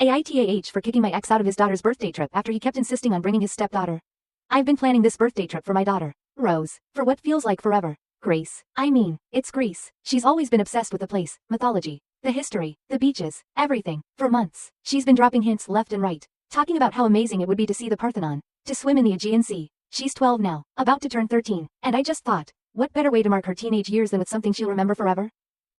AITAH for kicking my ex out of his daughter's birthday trip after he kept insisting on bringing his stepdaughter. I've been planning this birthday trip for my daughter, Rose, for what feels like forever. Grace. I mean, it's Greece. She's always been obsessed with the place, mythology, the history, the beaches, everything. For months, she's been dropping hints left and right, talking about how amazing it would be to see the Parthenon, to swim in the Aegean Sea. She's 12 now, about to turn 13, and I just thought, what better way to mark her teenage years than with something she'll remember forever?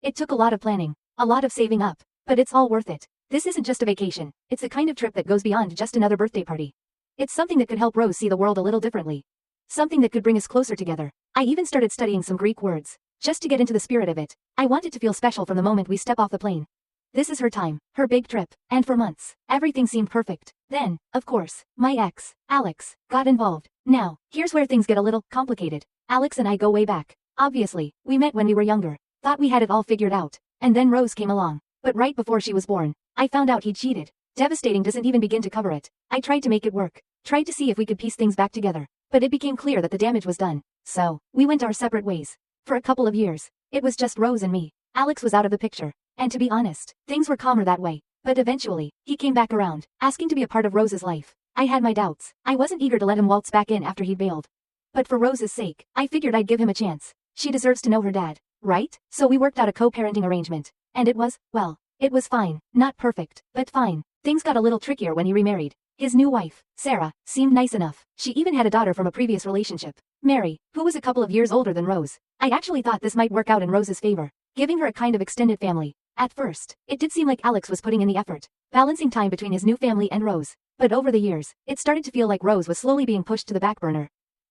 It took a lot of planning, a lot of saving up, but it's all worth it. This isn't just a vacation, it's the kind of trip that goes beyond just another birthday party. It's something that could help Rose see the world a little differently. Something that could bring us closer together. I even started studying some Greek words, just to get into the spirit of it. I want it to feel special from the moment we step off the plane. This is her time, her big trip, and for months, everything seemed perfect. Then, of course, my ex, Alex, got involved. Now, here's where things get a little complicated. Alex and I go way back. Obviously, we met when we were younger, thought we had it all figured out, and then Rose came along. But right before she was born, I found out he'd cheated. Devastating doesn't even begin to cover it. I tried to make it work, tried to see if we could piece things back together, but it became clear that the damage was done. So, we went our separate ways. For a couple of years, it was just Rose and me. Alex was out of the picture, and to be honest, things were calmer that way. But eventually, he came back around, asking to be a part of Rose's life. I had my doubts. I wasn't eager to let him waltz back in after he'd bailed. But for Rose's sake, I figured I'd give him a chance. She deserves to know her dad, right? So we worked out a co-parenting arrangement. And it was, well, it was fine. Not perfect, but fine. Things got a little trickier when he remarried. His new wife, Sarah, seemed nice enough. She even had a daughter from a previous relationship, Mary, who was a couple of years older than Rose. I actually thought this might work out in Rose's favor, giving her a kind of extended family. At first, it did seem like Alex was putting in the effort, balancing time between his new family and Rose. But over the years, it started to feel like Rose was slowly being pushed to the back burner.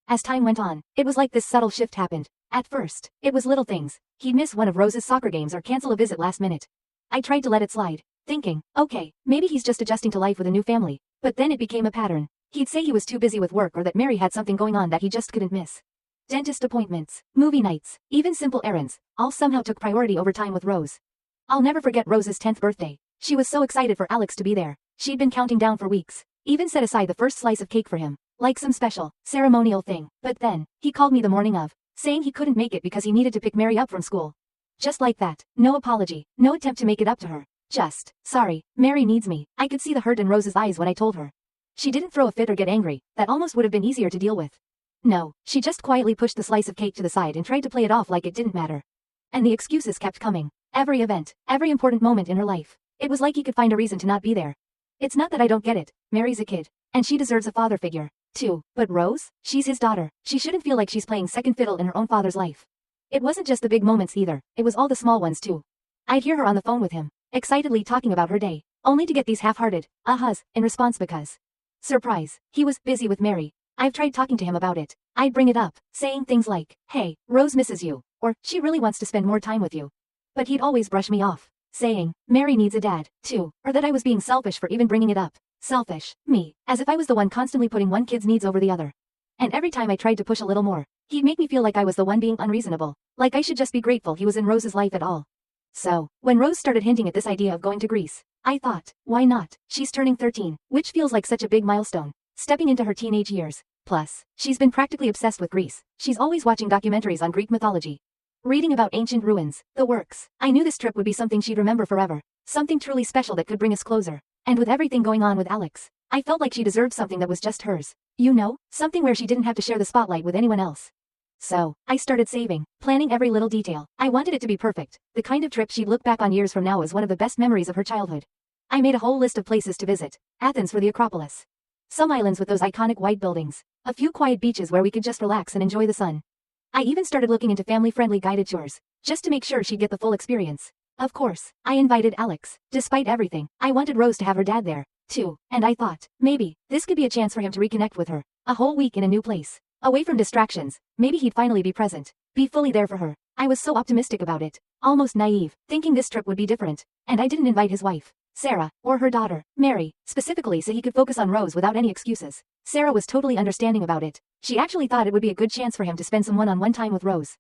As time went on, it was like this subtle shift happened. At first, it was little things. He'd miss one of Rose's soccer games or cancel a visit last minute. I tried to let it slide, thinking, okay, maybe he's just adjusting to life with a new family. But then it became a pattern. He'd say he was too busy with work or that Mary had something going on that he just couldn't miss. Dentist appointments, movie nights, even simple errands, all somehow took priority over time with Rose. I'll never forget Rose's 10th birthday. She was so excited for Alex to be there. She'd been counting down for weeks, even set aside the first slice of cake for him, like some special, ceremonial thing. But then, he called me the morning of, saying he couldn't make it because he needed to pick Mary up from school. Just like that, no apology, no attempt to make it up to her. Just, sorry, Mary needs me. I could see the hurt in Rose's eyes when I told her. She didn't throw a fit or get angry, that almost would have been easier to deal with. No, she just quietly pushed the slice of cake to the side and tried to play it off like it didn't matter. And the excuses kept coming. Every event, every important moment in her life. It was like he could find a reason to not be there. It's not that I don't get it, Mary's a kid, and she deserves a father figure, too. But Rose? She's his daughter. She shouldn't feel like she's playing second fiddle in her own father's life. It wasn't just the big moments either, it was all the small ones too. I'd hear her on the phone with him, excitedly talking about her day, only to get these half-hearted ahas in response because, surprise, he was busy with Mary. I've tried talking to him about it. I'd bring it up, saying things like, hey, Rose misses you, or she really wants to spend more time with you. But he'd always brush me off, saying, Mary needs a dad, too, or that I was being selfish for even bringing it up. Selfish, me, as if I was the one constantly putting one kid's needs over the other. And every time I tried to push a little more, he'd make me feel like I was the one being unreasonable, like I should just be grateful he was in Rose's life at all. So, when Rose started hinting at this idea of going to Greece, I thought, why not? She's turning 13, which feels like such a big milestone, stepping into her teenage years. Plus, she's been practically obsessed with Greece. She's always watching documentaries on Greek mythology, reading about ancient ruins, the works. I knew this trip would be something she'd remember forever, something truly special that could bring us closer. And with everything going on with Alex, I felt like she deserved something that was just hers. You know, something where she didn't have to share the spotlight with anyone else. So, I started saving, planning every little detail. I wanted it to be perfect, the kind of trip she'd look back on years from now as one of the best memories of her childhood. I made a whole list of places to visit. Athens for the Acropolis. Some islands with those iconic white buildings. A few quiet beaches where we could just relax and enjoy the sun. I even started looking into family-friendly guided tours, just to make sure she'd get the full experience. Of course, I invited Alex. Despite everything, I wanted Rose to have her dad there, too, and I thought, maybe, this could be a chance for him to reconnect with her. A whole week in a new place, away from distractions, maybe he'd finally be present, be fully there for her. I was so optimistic about it, almost naive, thinking this trip would be different, and I didn't invite his wife, Sarah, or her daughter, Mary, specifically so he could focus on Rose without any excuses. Sarah was totally understanding about it. She actually thought it would be a good chance for him to spend some one-on-one time with Rose.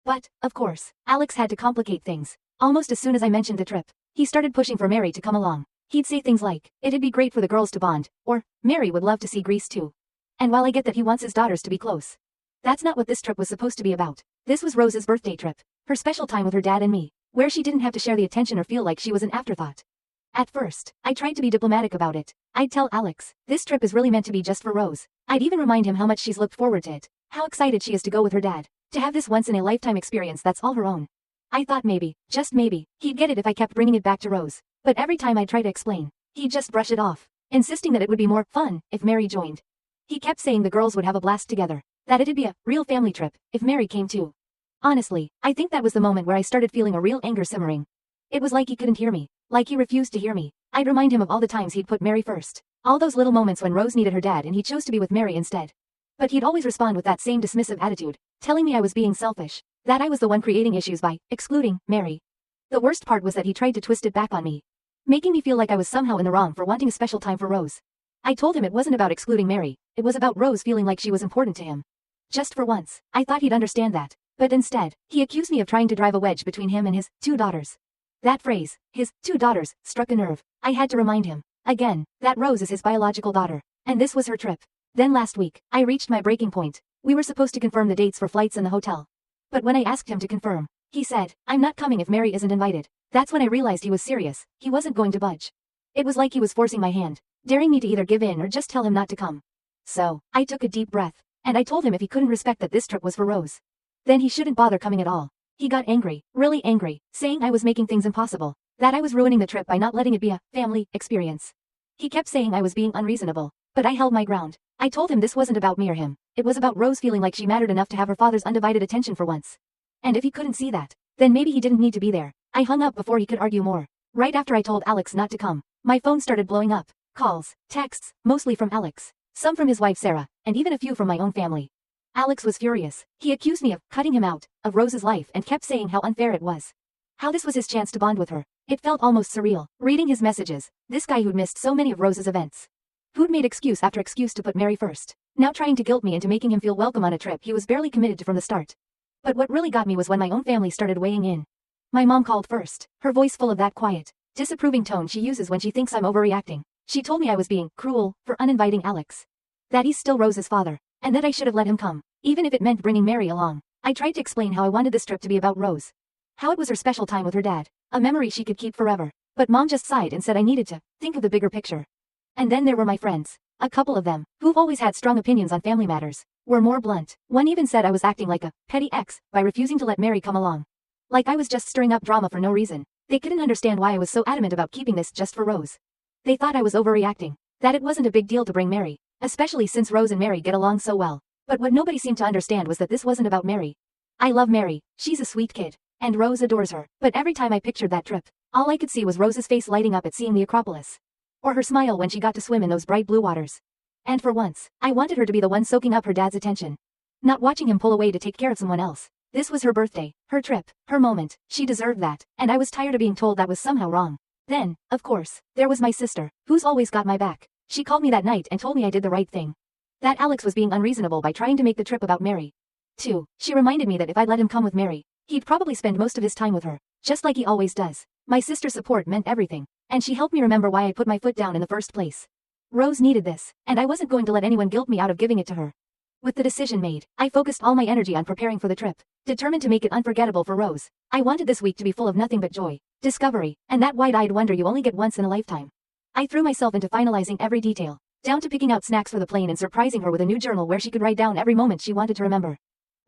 But, of course, Alex had to complicate things. Almost as soon as I mentioned the trip, he started pushing for Mary to come along. He'd say things like, it'd be great for the girls to bond, or, Mary would love to see Greece too. And while I get that he wants his daughters to be close, that's not what this trip was supposed to be about. This was Rose's birthday trip, her special time with her dad and me, where she didn't have to share the attention or feel like she was an afterthought. At first, I tried to be diplomatic about it. I'd tell Alex, this trip is really meant to be just for Rose. I'd even remind him how much she's looked forward to it, how excited she is to go with her dad, to have this once-in-a-lifetime experience that's all her own. I thought maybe, just maybe, he'd get it if I kept bringing it back to Rose. But every time I'd try to explain, he'd just brush it off, insisting that it would be more fun if Mary joined. He kept saying the girls would have a blast together, that it'd be a real family trip if Mary came too. Honestly, I think that was the moment where I started feeling a real anger simmering. It was like he couldn't hear me, like he refused to hear me. I'd remind him of all the times he'd put Mary first, all those little moments when Rose needed her dad and he chose to be with Mary instead. But he'd always respond with that same dismissive attitude, telling me I was being selfish, that I was the one creating issues by excluding Mary. The worst part was that he tried to twist it back on me, making me feel like I was somehow in the wrong for wanting a special time for Rose. I told him it wasn't about excluding Mary, it was about Rose feeling like she was important to him. Just for once, I thought he'd understand that, but instead, he accused me of trying to drive a wedge between him and his 2 daughters. That phrase, his 2 daughters, struck a nerve. I had to remind him, again, that Rose is his biological daughter, and this was her trip. Then last week, I reached my breaking point. We were supposed to confirm the dates for flights and the hotel. But when I asked him to confirm, he said, I'm not coming if Mary isn't invited. That's when I realized he was serious, he wasn't going to budge. It was like he was forcing my hand, daring me to either give in or just tell him not to come. So, I took a deep breath, and I told him if he couldn't respect that this trip was for Rose, then he shouldn't bother coming at all. He got angry, really angry, saying I was making things impossible, that I was ruining the trip by not letting it be a family experience. He kept saying I was being unreasonable, but I held my ground. I told him this wasn't about me or him, it was about Rose feeling like she mattered enough to have her father's undivided attention for once. And if he couldn't see that, then maybe he didn't need to be there. I hung up before he could argue more. Right after I told Alex not to come, my phone started blowing up. Calls, texts, mostly from Alex, some from his wife Sarah, and even a few from my own family. Alex was furious. He accused me of cutting him out of Rose's life and kept saying how unfair it was. How this was his chance to bond with her. It felt almost surreal, reading his messages. This guy who'd missed so many of Rose's events, who'd made excuse after excuse to put Mary first, now trying to guilt me into making him feel welcome on a trip he was barely committed to from the start. But what really got me was when my own family started weighing in. My mom called first, her voice full of that quiet, disapproving tone she uses when she thinks I'm overreacting. She told me I was being cruel for uninviting Alex, that he's still Rose's father, and that I should have let him come, even if it meant bringing Mary along. I tried to explain how I wanted this trip to be about Rose, how it was her special time with her dad, a memory she could keep forever. But Mom just sighed and said I needed to think of the bigger picture. And then there were my friends. A couple of them, who've always had strong opinions on family matters, were more blunt. One even said I was acting like a petty ex by refusing to let Mary come along. Like I was just stirring up drama for no reason. They couldn't understand why I was so adamant about keeping this just for Rose. They thought I was overreacting, that it wasn't a big deal to bring Mary, especially since Rose and Mary get along so well. But what nobody seemed to understand was that this wasn't about Mary. I love Mary, she's a sweet kid, and Rose adores her. But every time I pictured that trip, all I could see was Rose's face lighting up at seeing the Acropolis, or her smile when she got to swim in those bright blue waters. And for once, I wanted her to be the one soaking up her dad's attention, not watching him pull away to take care of someone else. This was her birthday, her trip, her moment. She deserved that, and I was tired of being told that was somehow wrong. Then, of course, there was my sister, who's always got my back. She called me that night and told me I did the right thing, that Alex was being unreasonable by trying to make the trip about Mary. 2. She reminded me that if I'd let him come with Mary, he'd probably spend most of his time with her, just like he always does. My sister's support meant everything, and she helped me remember why I put my foot down in the first place. Rose needed this, and I wasn't going to let anyone guilt me out of giving it to her. With the decision made, I focused all my energy on preparing for the trip, determined to make it unforgettable for Rose. I wanted this week to be full of nothing but joy, discovery, and that wide-eyed wonder you only get once in a lifetime. I threw myself into finalizing every detail, down to picking out snacks for the plane and surprising her with a new journal where she could write down every moment she wanted to remember.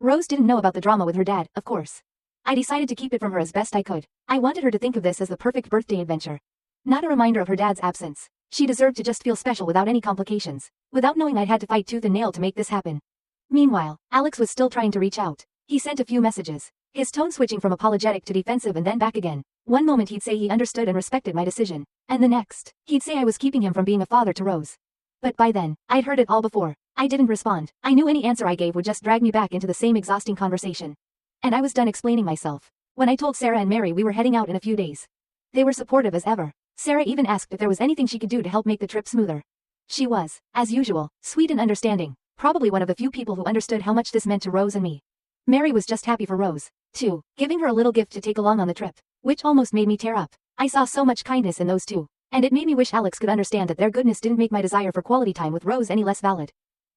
Rose didn't know about the drama with her dad, of course. I decided to keep it from her as best I could. I wanted her to think of this as the perfect birthday adventure, not a reminder of her dad's absence. She deserved to just feel special without any complications, without knowing I'd had to fight tooth and nail to make this happen. Meanwhile, Alex was still trying to reach out. He sent a few messages, his tone switching from apologetic to defensive and then back again. One moment he'd say he understood and respected my decision, and the next, he'd say I was keeping him from being a father to Rose. But by then, I'd heard it all before. I didn't respond. I knew any answer I gave would just drag me back into the same exhausting conversation. And I was done explaining myself when I told Sarah and Mary we were heading out in a few days. They were supportive as ever. Sarah even asked if there was anything she could do to help make the trip smoother. She was, as usual, sweet and understanding, probably one of the few people who understood how much this meant to Rose and me. Mary was just happy for Rose, too, giving her a little gift to take along on the trip, which almost made me tear up. I saw so much kindness in those two, and it made me wish Alex could understand that their goodness didn't make my desire for quality time with Rose any less valid.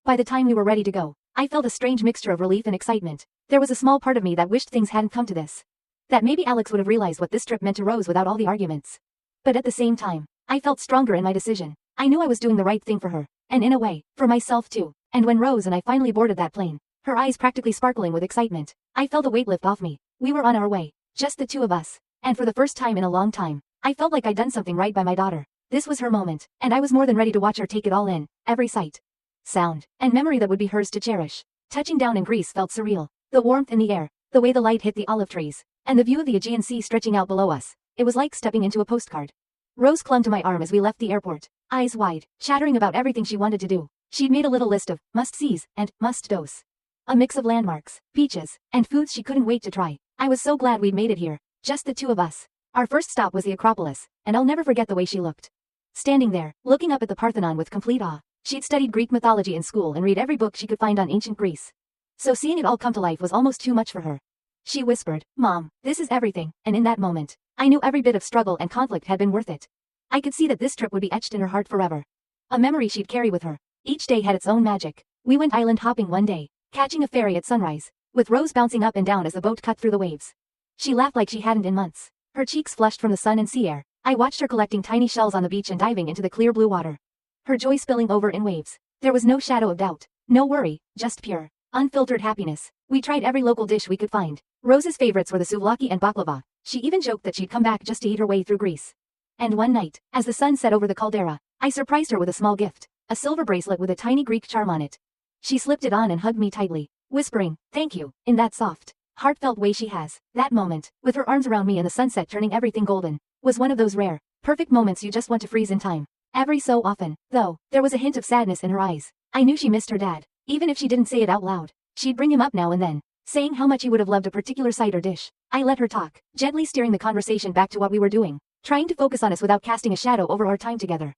By the time we were ready to go, I felt a strange mixture of relief and excitement. There was a small part of me that wished things hadn't come to this, that maybe Alex would have realized what this trip meant to Rose without all the arguments. But at the same time, I felt stronger in my decision. I knew I was doing the right thing for her, and in a way, for myself too. And when Rose and I finally boarded that plane, her eyes practically sparkling with excitement, I felt a weight lift off me. We were on our way, just the two of us. And for the first time in a long time, I felt like I'd done something right by my daughter. This was her moment, and I was more than ready to watch her take it all in, every sight, sound, and memory that would be hers to cherish. Touching down in Greece felt surreal. The warmth in the air, the way the light hit the olive trees, and the view of the Aegean Sea stretching out below us. It was like stepping into a postcard. Rose clung to my arm as we left the airport, eyes wide, chattering about everything she wanted to do. She'd made a little list of must-sees and must-dos. A mix of landmarks, beaches, and foods she couldn't wait to try. I was so glad we'd made it here, just the two of us. Our first stop was the Acropolis, and I'll never forget the way she looked. Standing there, looking up at the Parthenon with complete awe. She'd studied Greek mythology in school and read every book she could find on ancient Greece. So seeing it all come to life was almost too much for her. She whispered, "Mom, this is everything," and in that moment, I knew every bit of struggle and conflict had been worth it. I could see that this trip would be etched in her heart forever. A memory she'd carry with her. Each day had its own magic. We went island hopping one day, catching a ferry at sunrise, with Rose bouncing up and down as the boat cut through the waves. She laughed like she hadn't in months. Her cheeks flushed from the sun and sea air. I watched her collecting tiny shells on the beach and diving into the clear blue water. Her joy spilling over in waves. There was no shadow of doubt, no worry, just pure, unfiltered happiness. We tried every local dish we could find. Rose's favorites were the souvlaki and baklava. She even joked that she'd come back just to eat her way through Greece. And one night, as the sun set over the caldera, I surprised her with a small gift, a silver bracelet with a tiny Greek charm on it. She slipped it on and hugged me tightly, whispering, "Thank you," in that soft, heartfelt way she has. That moment, with her arms around me and the sunset turning everything golden, was one of those rare, perfect moments you just want to freeze in time. Every so often, though, there was a hint of sadness in her eyes. I knew she missed her dad, even if she didn't say it out loud. She'd bring him up now and then, saying how much he would have loved a particular sight or dish. I let her talk, gently steering the conversation back to what we were doing, trying to focus on us without casting a shadow over our time together.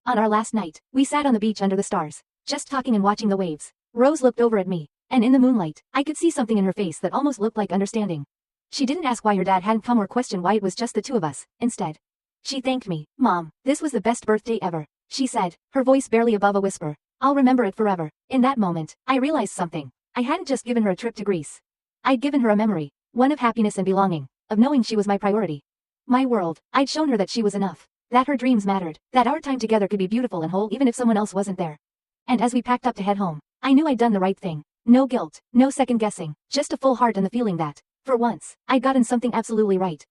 On our last night, we sat on the beach under the stars, just talking and watching the waves. Rose looked over at me, and in the moonlight, I could see something in her face that almost looked like understanding. She didn't ask why her dad hadn't come or question why it was just the two of us. Instead, she thanked me. "Mom, this was the best birthday ever," she said, her voice barely above a whisper. "I'll remember it forever." In that moment, I realized something. I hadn't just given her a trip to Greece. I'd given her a memory, one of happiness and belonging, of knowing she was my priority. My world. I'd shown her that she was enough, that her dreams mattered, that our time together could be beautiful and whole even if someone else wasn't there. And as we packed up to head home, I knew I'd done the right thing. No guilt, no second guessing, just a full heart and the feeling that, for once, I'd gotten something absolutely right.